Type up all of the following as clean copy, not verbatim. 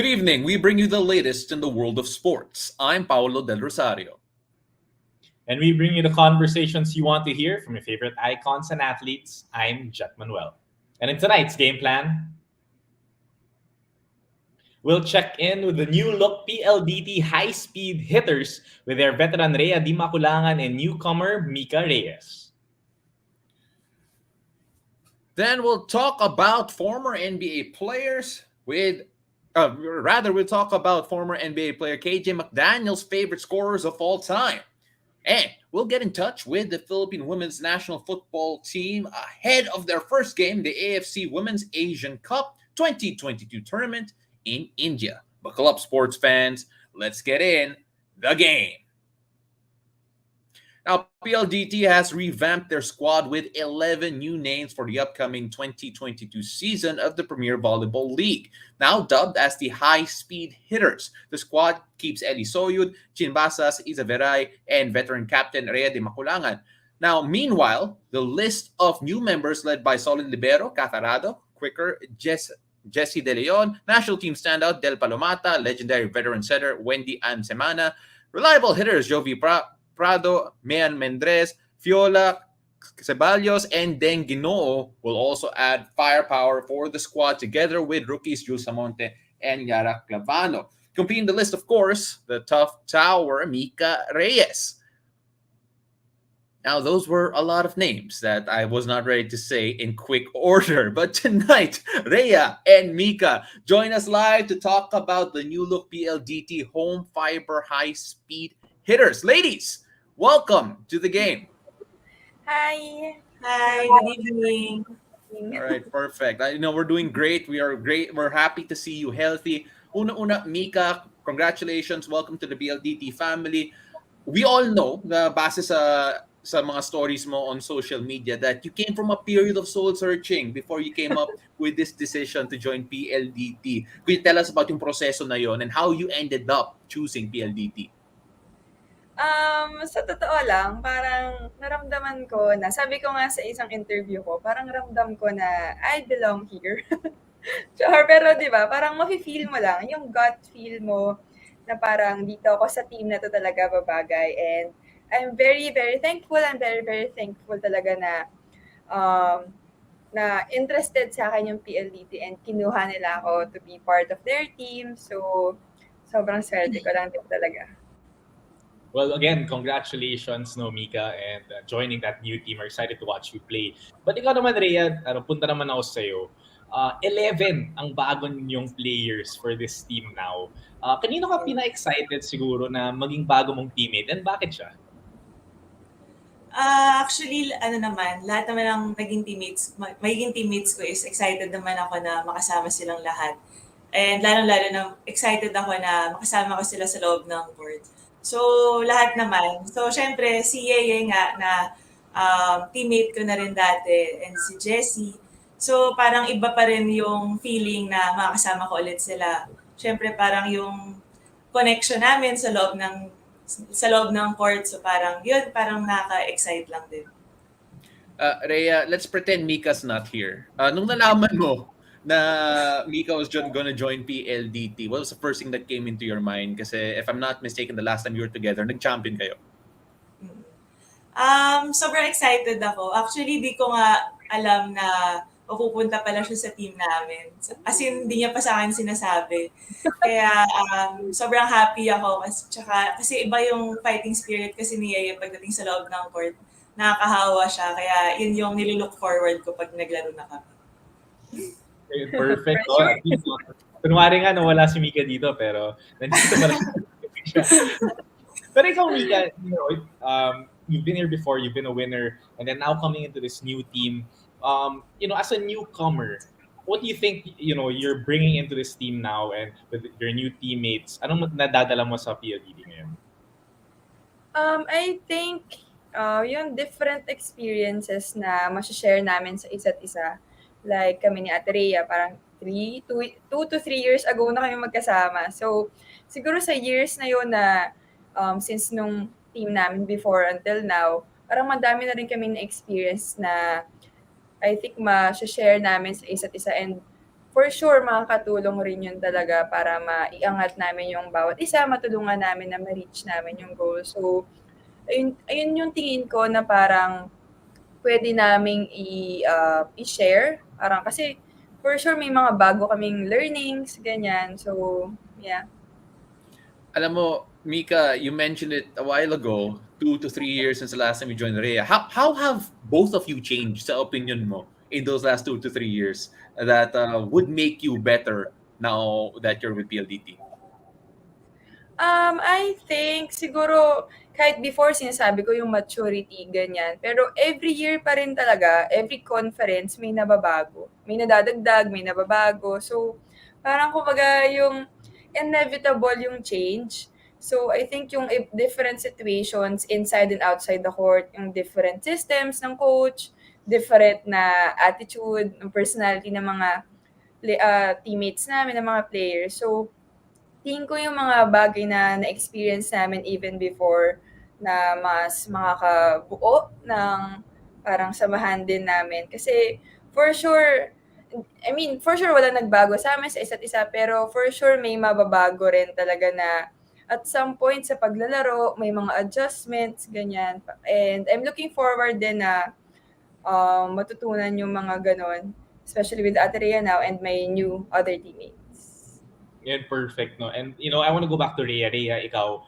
Good evening. We bring you the latest in the world of sports. I'm Paolo Del Rosario. And we bring you the conversations you want to hear from your favorite icons and athletes. I'm Jet Manuel. And in tonight's game plan, we'll check in with the new look PLDT high-speed hitters with their veteran Rhea Dimaculangan and newcomer Mika Reyes. Then we'll talk about former NBA players with we'll talk about former NBA player KJ McDaniel's favorite scorers of all time. And we'll get in touch with the Philippine women's national football team ahead of their first game, the AFC Women's Asian Cup 2022 tournament in India. Buckle up, sports fans. Let's get in the game. Now, PLDT has revamped their squad with 11 new names for the upcoming 2022 season of the Premier Volleyball League, now dubbed as the High Speed Hitters. The squad keeps Eli Soyud, Chinbasas, Isaveray, and veteran captain Rhea Dimaculangan. Now, meanwhile, the list of new members led by solid libero Catarado, quicker Jesse De Leon, national team standout Del Palomata, legendary veteran setter Wendy Ann Semana, reliable hitters Jovi Prado, Mayan Mendres, Fiola, Ceballos, and Deng Ginoo will also add firepower for the squad together with rookies Jules Samonte and Yara Clavano. Completing the list, of course, the tough tower Mika Reyes. Now, those were a lot of names that I was not ready to say in quick order. But tonight, Rhea and Mika join us live to talk about the new look PLDT home fiber high-speed hitters. Ladies, welcome to the game. Hi. Hi, good evening. All right, perfect. I know we're doing great. We are great. We're happy to see you healthy. Una-una, Mika, congratulations. Welcome to the PLDT family. We all know, base sa mga stories mo on social media, that you came from a period of soul searching before you came up with this decision to join PLDT. Could you tell us about yung proseso na yon and how you ended up choosing PLDT? Sa totoo lang, parang naramdaman ko na, sabi ko nga sa isang interview ko, parang ramdam ko na I belong here. Sure, pero di ba, parang mafe-feel mo lang, yung gut feel mo na parang dito ako sa team na to talaga babagay. And I'm very, very thankful and very, very thankful talaga na interested sa akin yung PLDT and kinuha nila ako to be part of their team. So, sobrang swerte ko lang din talaga. Well, again, congratulations, no, Mika, and joining that new team. We're excited to watch you play. But ikaw naman, Rhea, punta naman ako sa'yo. 11 ang bago ninyong players for this team now. Kanino ka pina-excited siguro na maging bago mong teammate, and bakit siya? Actually, lahat naman ng magiging teammates ko is excited naman ako na makasama silang lahat. And lalo na excited ako na makasama ko sila sa loob ng court. So, lahat naman. So, syempre, si Yeye nga na teammate ko na rin dati, and si Jessie. So, parang iba pa rin yung feeling na makakasama ko ulit sila. Syempre, parang yung connection namin sa loob ng court. So, parang nakaka-excite lang din. Rhea, let's pretend Mika's not here. Nung nalaman mo na Mika was gonna join PLDT, what was the first thing that came into your mind? Kasi if I'm not mistaken, the last time you were together, nag-champion kayo. Sobrang excited ako. Actually, di ko nga alam na pupunta pala siya sa team namin. As in, hindi niya pa sa akin sinasabi. Kaya sobrang happy ako. Kasi iba yung fighting spirit kasi ni Yaya pagdating sa loob ng court. Nakakahawa siya. Kaya yun yung nililook forward ko pag naglaro na kami. Perfect. Kunwari nga nawala si Mika dito, pero nandito pala siya. Pero ikaw, Mika, you've been here before, you've been a winner, and then now coming into this new team, as a newcomer, what do you think, you're bringing into this team now and with your new teammates? Anong nadadala mo sa PLDT ngayon? I think yung different experiences na masashare namin sa isa't isa. Like kami ni Ate Rhea, parang 2 to 3 years ago na kami magkasama. So, siguro sa years na yun na since nung team namin before until now, parang madami na rin kami na experience na I think ma-share namin sa isa't isa and for sure makakatulong rin yun talaga para maiangat namin yung bawat isa, matulungan namin na ma-reach namin yung goal. So, ayun yung tingin ko na parang pwede naming i-share. Parang kasi for sure may mga bago kaming learnings, ganyan. So, yeah. Alam mo, Mika, you mentioned it a while ago, 2 to 3 years since the last time you joined Rhea. How have both of you changed sa opinion mo in those last 2 to 3 years that would make you better now that you're with PLDT? I think siguro kahit before sinasabi ko yung maturity, ganyan. Pero every year pa rin talaga, every conference may nababago. May nadadagdag, may nababago. So, parang kumbaga yung inevitable yung change. So, I think yung different situations inside and outside the court, yung different systems ng coach, different na attitude, ng personality ng mga teammates namin, ng mga players. So, tingin ko yung mga bagay na na-experience namin even before na mas makakabuo ng parang samahan din namin. Kasi for sure, for sure wala nagbago sa amin sa isa't isa, pero for sure may mababago rin talaga na at some point sa paglalaro, may mga adjustments, ganyan. And I'm looking forward din na matutunan yung mga ganon, especially with Ate Rhea now and my new other teammates. Yeah, perfect, no? And I want to go back to Rhea. Rhea, ikaw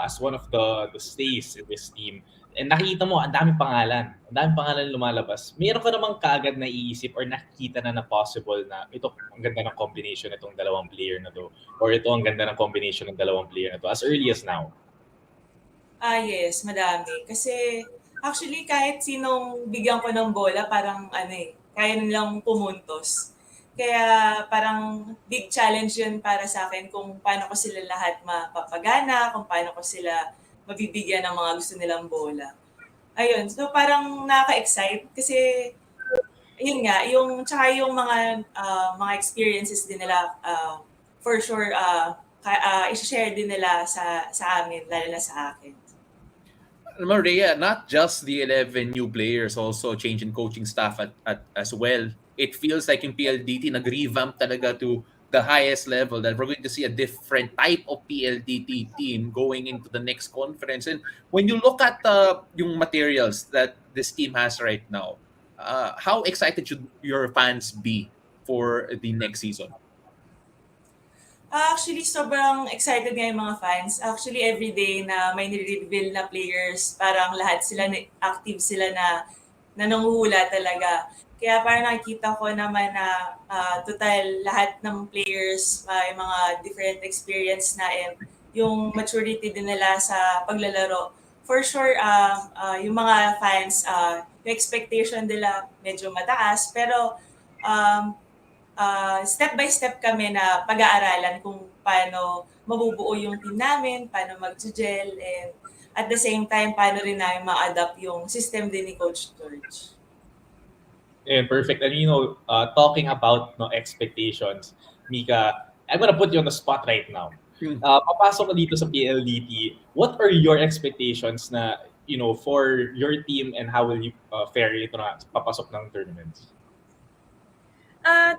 as one of the stays in this team. And nakita mo, ang daming pangalan. Ang daming pangalan lumalabas. Meron ka namang kaagad na iisip or nakikita na possible na ito, ang ganda ng combination itong dalawang player na to. Or ito, ang ganda ng combination ng dalawang player na to. As early as now. Yes, madami. Kasi actually kahit sinong bigyan ko ng bola, parang kaya nilang pumuntos. Kaya parang big challenge yun para sa akin kung paano ko sila lahat mapapagana, kung paano ko sila mabibigyan ng mga gusto nilang bola. Ayun, so parang nakaka-excite kasi yun nga, tsaka yung mga experiences din nila, for sure, i-share din nila sa amin, lalo na sa akin. Rhea, not just the 11 new players, also change in coaching staff at as well. It feels like yung PLDT nag-revamp talaga to the highest level, that we're going to see a different type of PLDT team going into the next conference. And when you look at yung materials that this team has right now, how excited should your fans be for the next season? Actually, sobrang excited nga yung mga fans. Actually, every day na may nire-reveal na players, parang lahat sila active sila na nangunguhula talaga. Kaya parang nakikita ko naman na total lahat ng players, yung mga different experience na and yung maturity din nila sa paglalaro. For sure, yung mga fans, yung expectation nila medyo mataas, pero step by step kami na pag-aaralan kung paano mabubuo yung team namin, paano mag-gel, and at the same time, paano rin namin ma-adapt yung system din ni Coach George. Yeah, perfect. And talking about expectations, Mika, I'm gonna put you on the spot right now. Papasok ka dito sa PLDT. What are your expectations na for your team and how will you fare ito na papasok ng tournaments?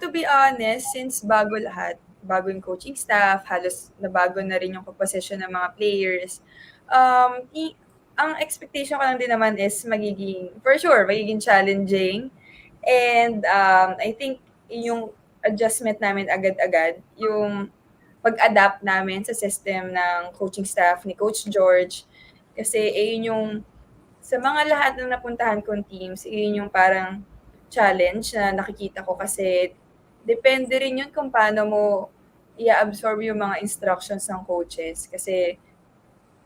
To be honest, since bago lahat, bago yung coaching staff, halos nabago na rin yung composition ng mga players. Ang expectation ko lang din naman is magiging challenging. And I think yung adjustment namin agad-agad, yung pag-adapt namin sa system ng coaching staff ni Coach George. Kasi yun yung, sa mga lahat ng napuntahan kong teams, yun yung parang challenge na nakikita ko kasi depende rin yun kung paano mo i-absorb yung mga instructions ng coaches. Kasi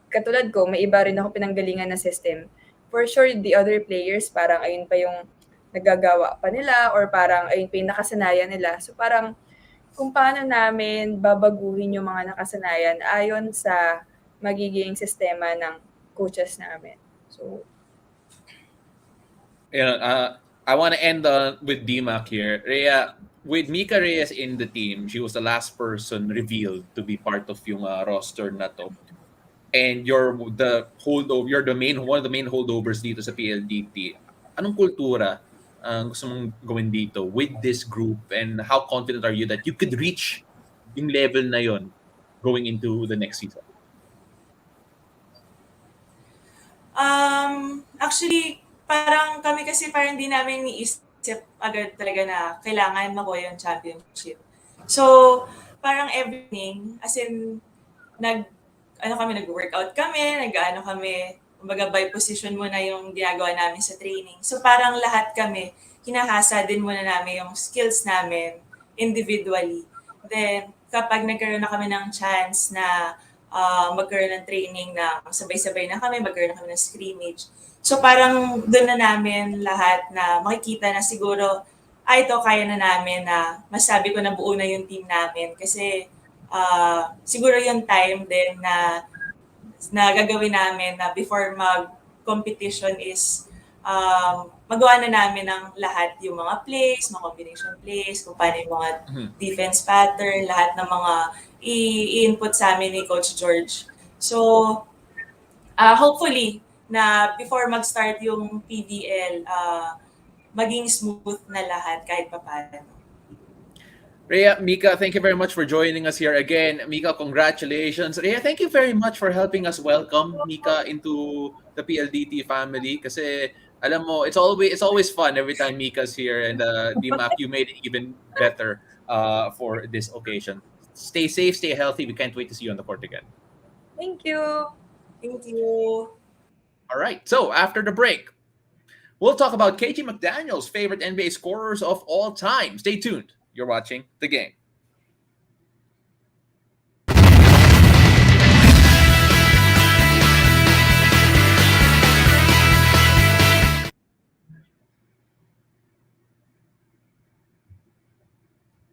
katulad ko, may iba rin ako pinanggalingan na system. For sure, the other players, parang ayun pa yung nagagawa pa nila or parang ayun pa yung nakasanayan nila. So parang kung paano namin babaguhin yung mga nakasanayan ayon sa magiging sistema ng coaches namin. So, I want to end with Dimac here. Rhea, with Mika Reyes in the team, she was the last person revealed to be part of yung roster na to. And you're one of the main holdovers dito sa PLDT. Anong kultura gusto mong gawin dito with this group, and how confident are you that you could reach yung level na yon going into the next season? Actually, parang kami kasi parang hindi namin niisip agad talaga na kailangan makuha yung championship. So, parang everything, as in, nag-workout kami, nag-ano kami, kumbaga by position muna yung ginagawa namin sa training. So, parang lahat kami, hinahasa din muna namin yung skills namin individually. Then, kapag nagkaroon na kami ng chance na magkaroon ng training na sabay-sabay na kami, magkaroon na kami ng scrimmage. So parang doon na namin lahat na makikita na siguro, ito kaya na namin na masabi ko na buo na yung team namin. Kasi siguro yung time din na gagawin namin na before mag-competition is magawa na namin ng lahat yung mga plays, mga combination plays, kung paano yung mga defense pattern, lahat ng mga i-input sa amin ni Coach George. So, hopefully, na before mag-start yung PVL, maging smooth na lahat kahit papaano. Rhea, Mika, thank you very much for joining us here again. Mika, congratulations. Rhea, thank you very much for helping us welcome Mika into the PLDT family. Kasi alam mo, it's always fun every time Mika's here, and Dimac, you made it even better for this occasion. Stay safe, stay healthy. We can't wait to see you on the court again. Thank you. Thank you. All right. So after the break, we'll talk about KG McDaniel's favorite NBA scorers of all time. Stay tuned. You're watching The Game.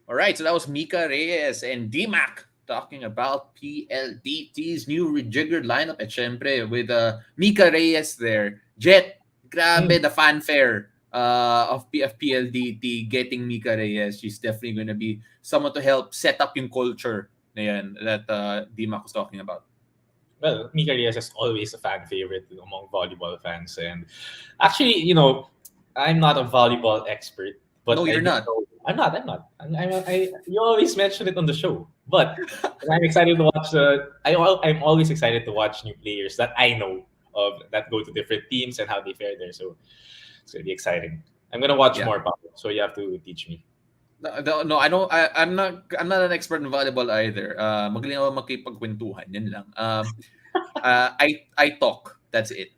All right, so that was Mika, Reyes, and Dimac talking about PLDT's new rejiggered lineup. At syempre, with Mika Reyes there. Jet, grabe the fanfare of PLDT getting Mika Reyes. She's definitely going to be someone to help set up yung culture na yan that Dimac was talking about. Well, Mika Reyes is always a fan favorite among volleyball fans. And actually, you know, I'm not a volleyball expert. But no, you're not. I'm not. You always mention it on the show. But I'm excited to watch I'm always excited to watch new players that I know of that go to different teams and how they fare there. So it's gonna be exciting. I'm gonna watch more about it. So you have to teach me. No, I don't. I'm not an expert in volleyball either. Magaling ako makipagkwentuhan, yan lang. I talk. That's it.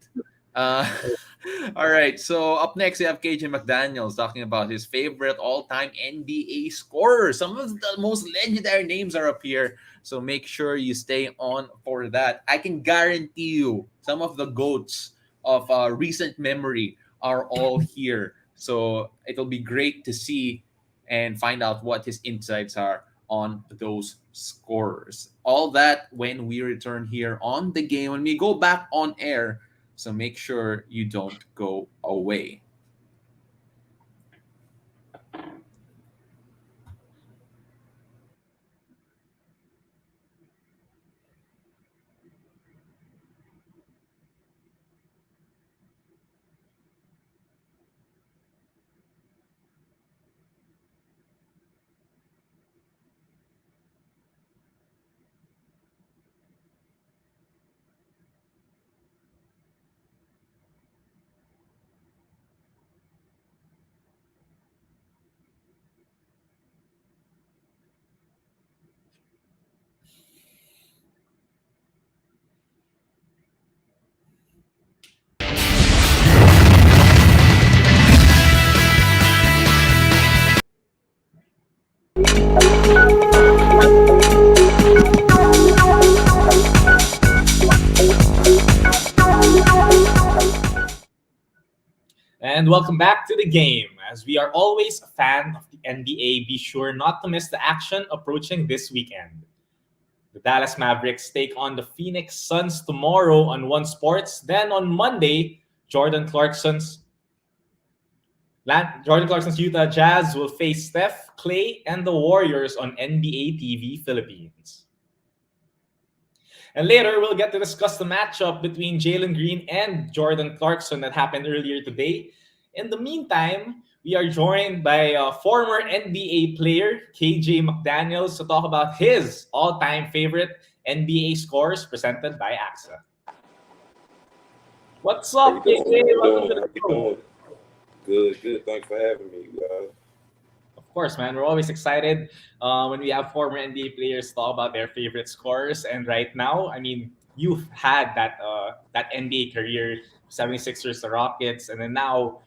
All right. So up next, we have KJ McDaniels talking about his favorite all-time NBA scorers. Some of the most legendary names are up here, so make sure you stay on for that. I can guarantee you, some of the GOATs of recent memory are all here. So it'll be great to see and find out what his insights are on those scorers. All that when we return here on The Game, when we go back on air. So make sure you don't go away. And welcome back to The Game. As we are always a fan of the NBA, be sure not to miss the action approaching this weekend. The Dallas Mavericks take on the Phoenix Suns tomorrow on One Sports. Then on Monday, Jordan Clarkson's Utah Jazz will face Steph, Klay, and the Warriors on NBA TV Philippines. And later, we'll get to discuss the matchup between Jalen Green and Jordan Clarkson that happened earlier today. In the meantime, we are joined by former NBA player KJ McDaniels to talk about his all-time favorite NBA scores presented by AXA. What's up, How you KJ? doing? Welcome to How the you show. doing? Good. Thanks for having me, guys. Of course, man. We're always excited when we have former NBA players talk about their favorite scores. And right now, I mean, you've had that NBA career, 76ers, the Rockets, and then now,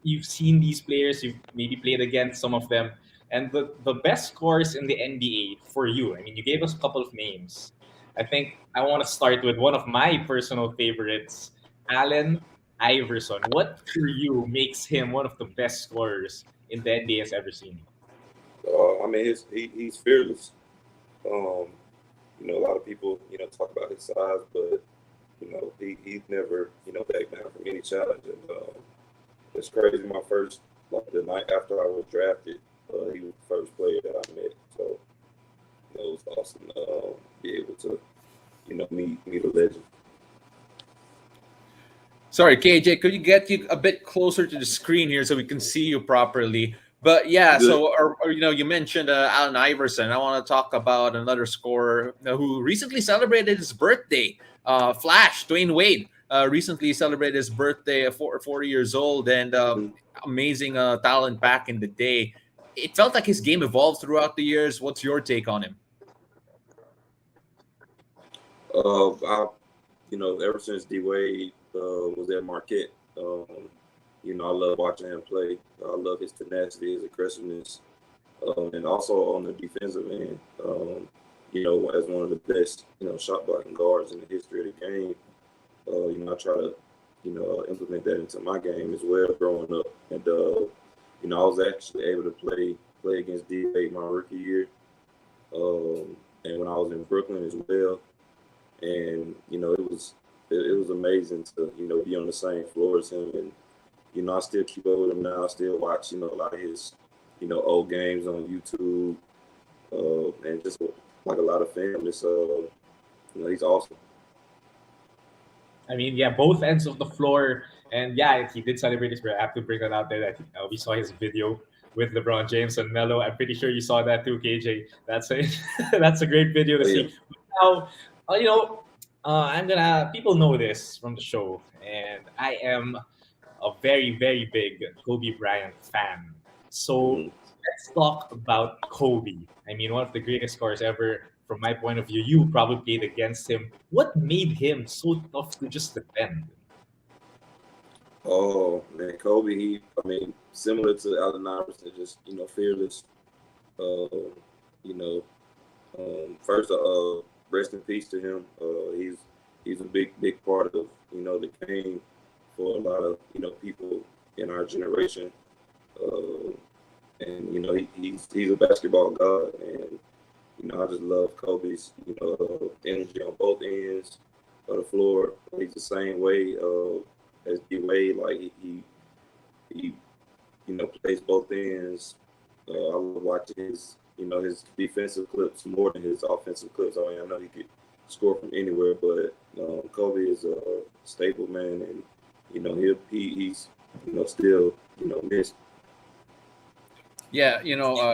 you've seen these players, you've maybe played against some of them. And the best scores in the NBA for you, I mean, you gave us a couple of names. I think I want to start with one of my personal favorites, Allen Iverson. What for you makes him one of the best scorers in the NBA has ever seen? I mean, he's fearless. Um, a lot of people, talk about his size, but he's never, backed down from any challenge. And it's crazy. The night after I was drafted, he was the first player that I met. So it was awesome to be able to, meet a legend. Sorry, KJ, could you get you a bit closer to the screen here so we can see you properly? But yeah, Good. so you mentioned Allen Iverson. I want to talk about another scorer who recently celebrated his birthday. Flash Dwayne Wade recently celebrated his birthday at 40 years old, and amazing talent back in the day. It felt like his game evolved throughout the years. What's your take on him? Ever since D-Wade was at Marquette, I love watching him play. I love his tenacity, his aggressiveness, and also on the defensive end, as one of the best, shot blocking guards in the history of the game. I try to, implement that into my game as well growing up. And, I was actually able to play against D-Wade my rookie year. And when I was in Brooklyn as well. And, it was amazing to, be on the same floor as him. And, I still keep up with him now. I still watch, a lot of his, old games on YouTube. And just like a lot of fans, he's awesome. I mean, yeah, both ends of the floor. And yeah, he did celebrate his birthday. I have to bring that out there that we saw his video with LeBron James and Melo. I'm pretty sure you saw that too, KJ. That's a great video to see. Now, people know this from the show, and I am a very, very big Kobe Bryant fan. So let's talk about Kobe. I mean, one of the greatest scorers ever. From my point of view, you probably played against him. What made him so tough to just defend? Oh man, Kobe. Similar to Allen Iverson, just fearless. First, rest in peace to him. He's a big part of the game for a lot of people in our generation. And he's a basketball god, and I just love Kobe's energy on both ends of the floor. He's the same way as D-Wade. Like he plays both ends. I love watching his his defensive clips more than his offensive clips. I mean, I know he could score from anywhere, but Kobe is a staple man, and he's still missed. Yeah,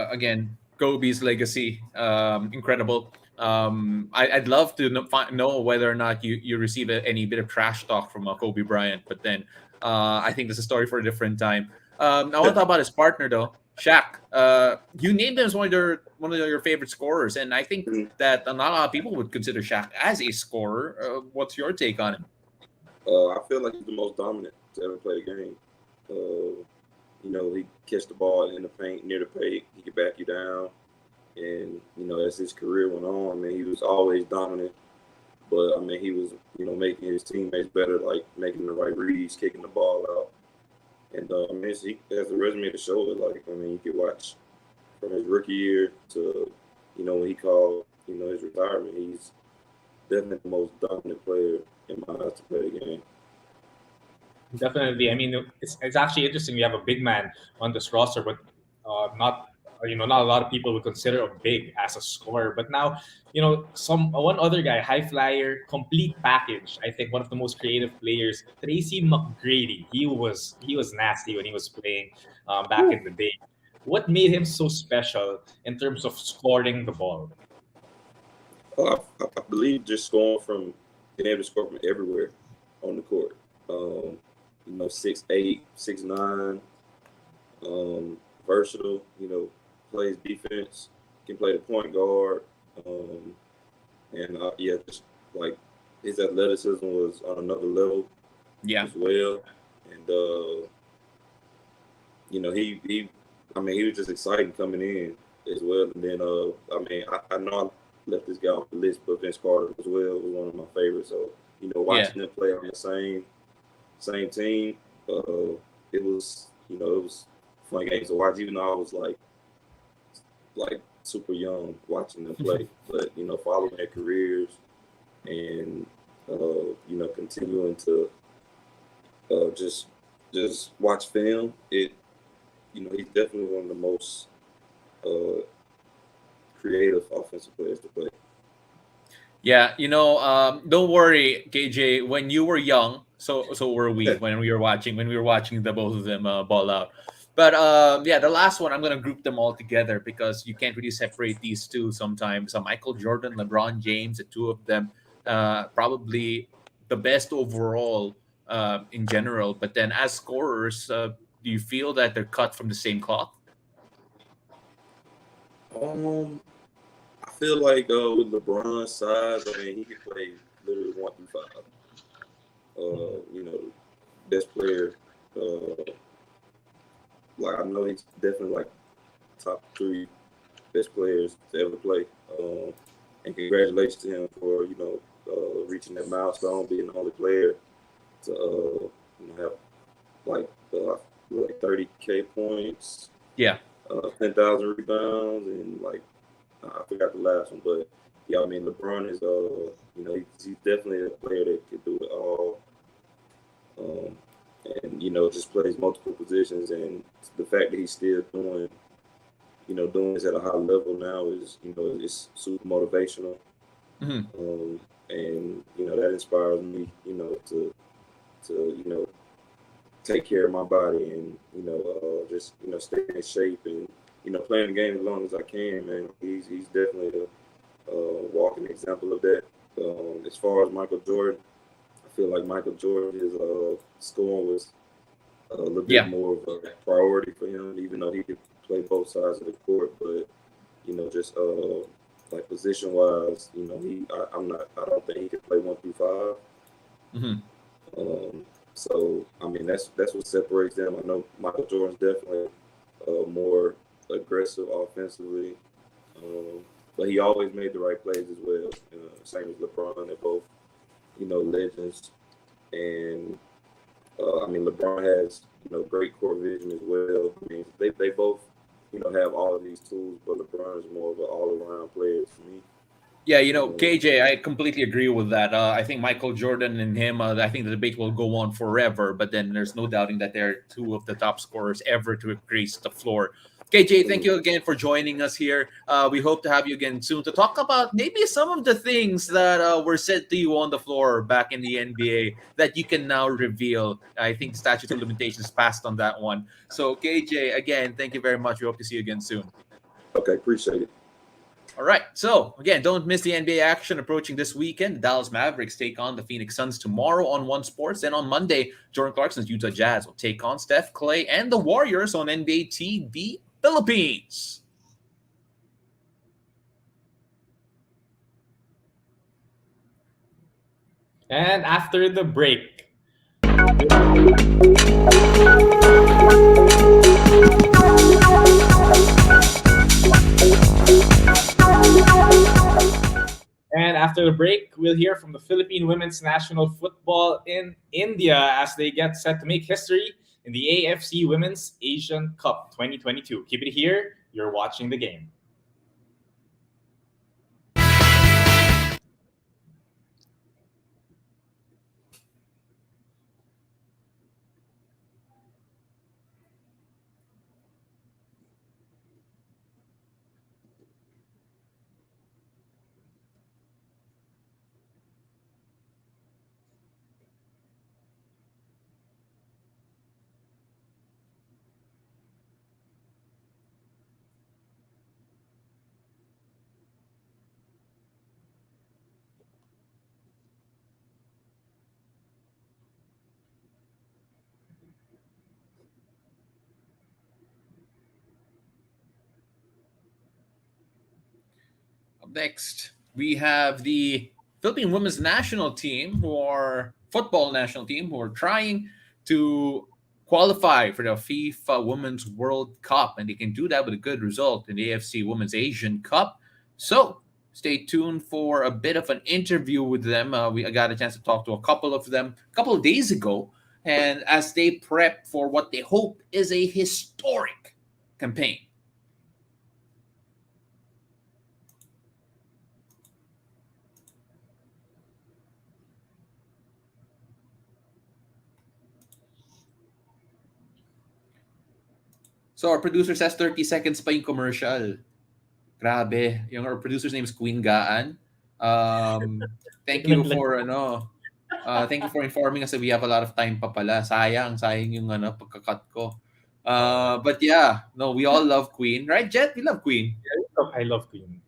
again, Kobe's legacy, incredible. I'd love to know whether or not you receive any bit of trash talk from Kobe Bryant, but then I think that's a story for a different time. I want to talk about his partner though, Shaq. You named him as one of your favorite scorers, and I think that not a lot of people would consider Shaq as a scorer. What's your take on him? I feel like he's the most dominant to ever play the game. He catch the ball in the paint, near the paint. He could back you down. And, as his career went on, he was always dominant. But, he was, making his teammates better, like making the right reads, kicking the ball out. And, he has a resume to show it. Like, you could watch from his rookie year to, when he called, his retirement. He's definitely the most dominant player in my eyes to play the game. Definitely. I mean, it's actually interesting. We have a big man on this roster, but not not a lot of people would consider a big as a scorer. But now, one other guy, high flyer, complete package. I think one of the most creative players, TRACY McGrady. He was nasty when he was playing back in the day. What made him so special in terms of scoring the ball? I believe just scoring from being able to score from everywhere on the court. 6'8", 6'9", versatile. Plays defense, can play the point guard, and just like his athleticism was on another level, as well. And he was just exciting coming in as well. And then I know I left this guy off the list, but Vince Carter as well was one of my favorites. So watching them play on the same team, it was fun games to watch. Even though I was like super young watching them play, but following their careers and continuing to just watch film. He's definitely one of the most creative offensive players to play. Yeah, don't worry, KJ. When you were young, so were we when we were watching the both of them ball out. But the last one I'm gonna group them all together because you can't really separate these two sometimes. Michael Jordan, LeBron James, the two of them, probably the best overall in general. But then as scorers, do you feel that they're cut from the same cloth? I feel like with LeBron's size, he can play literally 1 through 5. Best player. I know he's definitely like top 3 best players to ever play. And congratulations to him for reaching that milestone, being the only player to have like 30K points. 10,000 rebounds and I forgot the last one, but LeBron is he's definitely a player that could do it all, and just plays multiple positions, and the fact that he's still doing this at a high level now is it's super motivational, and that inspires me to take care of my body and just stay in shape and playing the game as long as I can, man. He's definitely a walking example of that. As far as Michael Jordan, I feel like Michael Jordan's scoring was a little bit more of a priority for him, even though he could play both sides of the court. But just position wise, I don't think he could play 1 through 5. So that's what separates them. I know Michael Jordan's definitely more aggressive offensively, but he always made the right plays as well. Same as LeBron, they're both legends, and LeBron has great court vision as well. They both have all of these tools, but LeBron is more of an all-around player for me. Yeah, KJ, I completely agree with that. I think Michael Jordan and him, I think the debate will go on forever, but then there's no doubting that they're two of the top scorers ever to grace the floor. KJ, thank you again for joining us here. We hope to have you again soon to talk about maybe some of the things that were said to you on the floor back in the NBA that you can now reveal. I think the statute of limitations passed on that one. So, KJ, again, thank you very much. We hope to see you again soon. Okay, appreciate it. All right. So, again, don't miss the NBA action approaching this weekend. The Dallas Mavericks take on the Phoenix Suns tomorrow on One Sports. Then on Monday, Jordan Clarkson's Utah Jazz will take on Steph Clay and the Warriors on NBA TV Philippines. And after the break, we'll hear from the Philippine women's national football in India as they get set to make history in the AFC Women's Asian Cup 2022. Keep it here. You're watching the game. Next, we have the Philippine women's national team, football national team, who are trying to qualify for the FIFA Women's World Cup, and they can do that with a good result in the AFC Women's Asian Cup. So stay tuned for a bit of an interview with them. I got a chance to talk to a couple of them a couple of days ago, and as they prep for what they hope is a historic campaign. So our producer says 30 seconds pa yung commercial. Grabe. Our producer's name is Queen Gaan. Thank you for thank you for informing us that we have a lot of time pa pala. Sayang yung pagkakat ko. But yeah, no, we all love Queen, right, Jet? We love Queen. Yeah, I love Queen.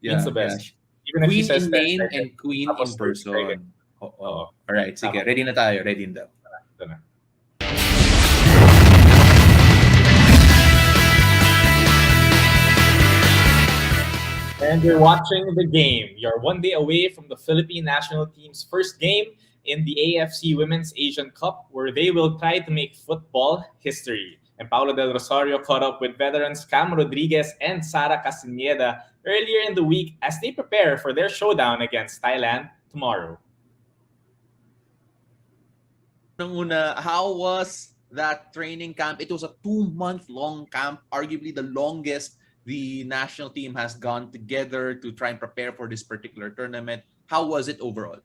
Yeah, Queen's the best. Yeah. Even Queen in name and Queen in person. All right, sige. Ready na tayo. Ready na. And you're watching the game. You're 1 day away from the Philippine national team's first game in the AFC Women's Asian Cup, where they will try to make football history. And Paulo Del Rosario caught up with veterans Cam Rodriguez and Sara Castañeda earlier in the week as they prepare for their showdown against Thailand tomorrow. Una, how was that training camp? It was a 2-month-long camp, arguably the longest the national team has gone together to try and prepare for this particular tournament. How was it overall?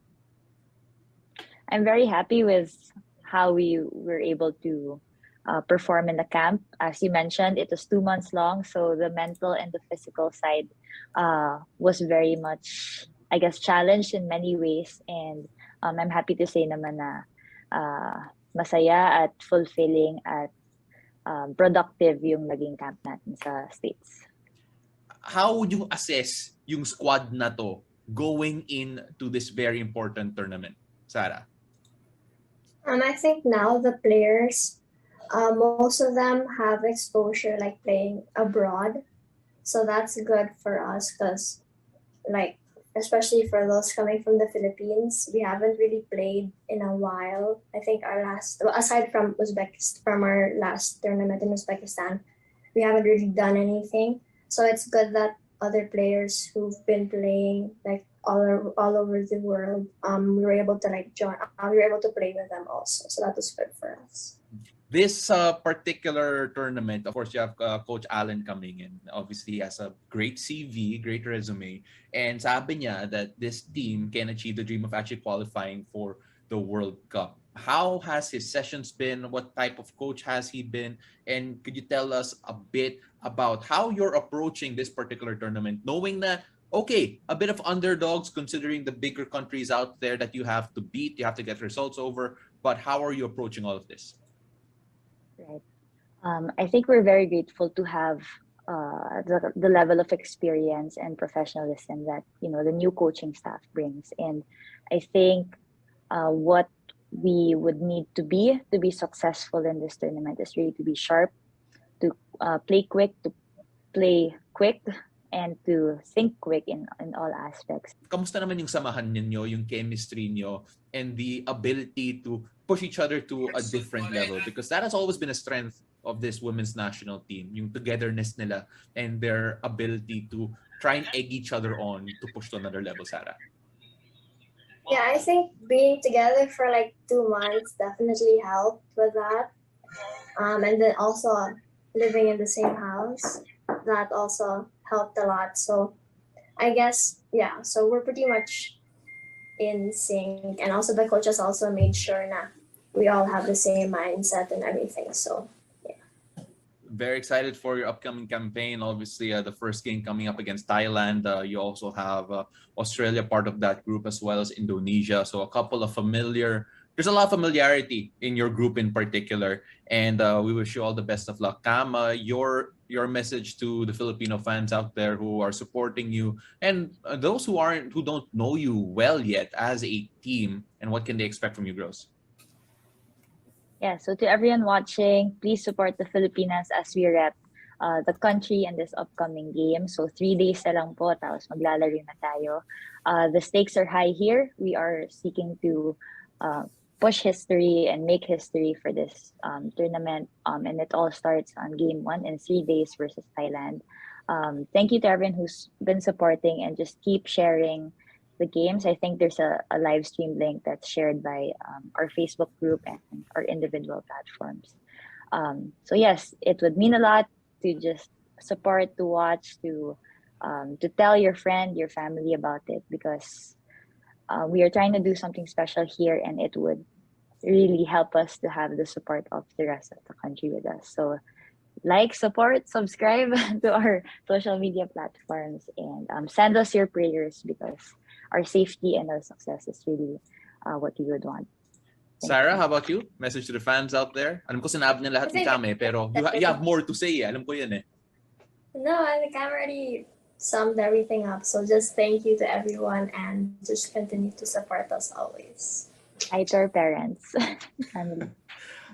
I'm very happy with how we were able to perform in the camp. As you mentioned, it was 2 months long, so the mental and the physical side was very much, I guess, challenged in many ways. And I'm happy to say naman na masaya at fulfilling at productive yung naging camp natin sa States. How would you assess yung squad na to going into this very important tournament, Sarah? I think now the players, most of them have exposure like playing abroad. So that's good for us because especially for those coming from the Philippines, we haven't really played in a while. I think aside from Uzbekistan, from our last tournament in Uzbekistan, we haven't really done anything. So it's good that other players who've been playing all over the world, we were able to join. We were able to play with them also. So that was good for us. This particular tournament, of course, you have Coach Allen coming in. Obviously, he has a great CV, great resume. And sabi niya that this team can achieve the dream of actually qualifying for the World Cup. How has his sessions been? What type of coach has he been? And could you tell us a bit about how you're approaching this particular tournament, knowing that, okay, a bit of underdogs considering the bigger countries out there that you have to beat, you have to get results over, but how are you approaching all of this? Right. I think we're very grateful to have the level of experience and professionalism that the new coaching staff brings. And I think what we would need to be successful in this tournament is really to be sharp, to play quick, and to think quick in all aspects. Kamusta naman yung samahan ninyo, yung chemistry nyo, and the ability to push each other to a different level? Because that has always been a strength of this women's national team, yung togetherness nila and their ability to try and egg each other on to push to another level, Sarah. Yeah, I think being together for 2 months definitely helped with that. And then also living in the same house, that also helped a lot. So I guess, yeah, so we're pretty much in sync. And also the coaches also made sure that we all have the same mindset and everything. So very excited for your upcoming campaign. Obviously, the first game coming up against Thailand. You also have Australia part of that group, as well as Indonesia. So there's a lot of familiarity in your group in particular. And we wish you all the best of luck. Cam, your message to the Filipino fans out there who are supporting you and those who don't know you well yet as a team, and what can they expect from you girls? Yeah, so to everyone watching, please support the Filipinas as we rep the country in this upcoming game. So 3 days na lang po, tapos maglalaro na tayo. The stakes are high here. We are seeking to push history and make history for this tournament. And it all starts on game 1 in 3 days versus Thailand. Thank you to everyone who's been supporting and just keep sharing the games. I think there's a live stream link that's shared by our Facebook group and our individual platforms. So yes, it would mean a lot to just support, to watch, to tell your friend, your family about it, because we are trying to do something special here, and it would really help us to have the support of the rest of the country with us. So like, support, subscribe to our social media platforms, and send us your prayers, because our safety and our success is really what we would want. Sarah, how about you? Message to the fans out there. Alam ko sinabi niya lahat ni Kame, pero you have more to say. Alam ko yan eh. No, I think I already summed everything up. So just thank you to everyone, and just continue to support us always. Hi to our parents. Family.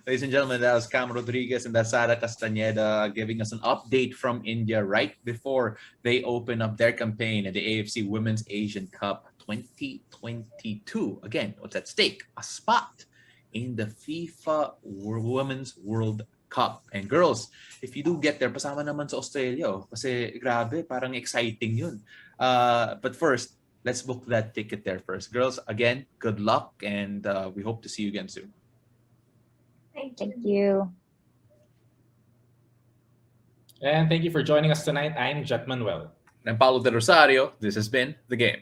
Ladies and gentlemen, that was Cam Rodriguez and that's Sara Castañeda giving us an update from India right before they open up their campaign at the AFC Women's Asian Cup 2022. Again, what's at stake? A spot in the FIFA Women's World Cup. And girls, if you do get there, pasama naman sa Australia. Kasi grabe, parang exciting yun. But first, let's book that ticket there first. Girls, again, good luck, and we hope to see you again soon. Thank you. And thank you for joining us tonight. I'm Jet Manuel. And I'm Paulo De Rosario. This has been The Game.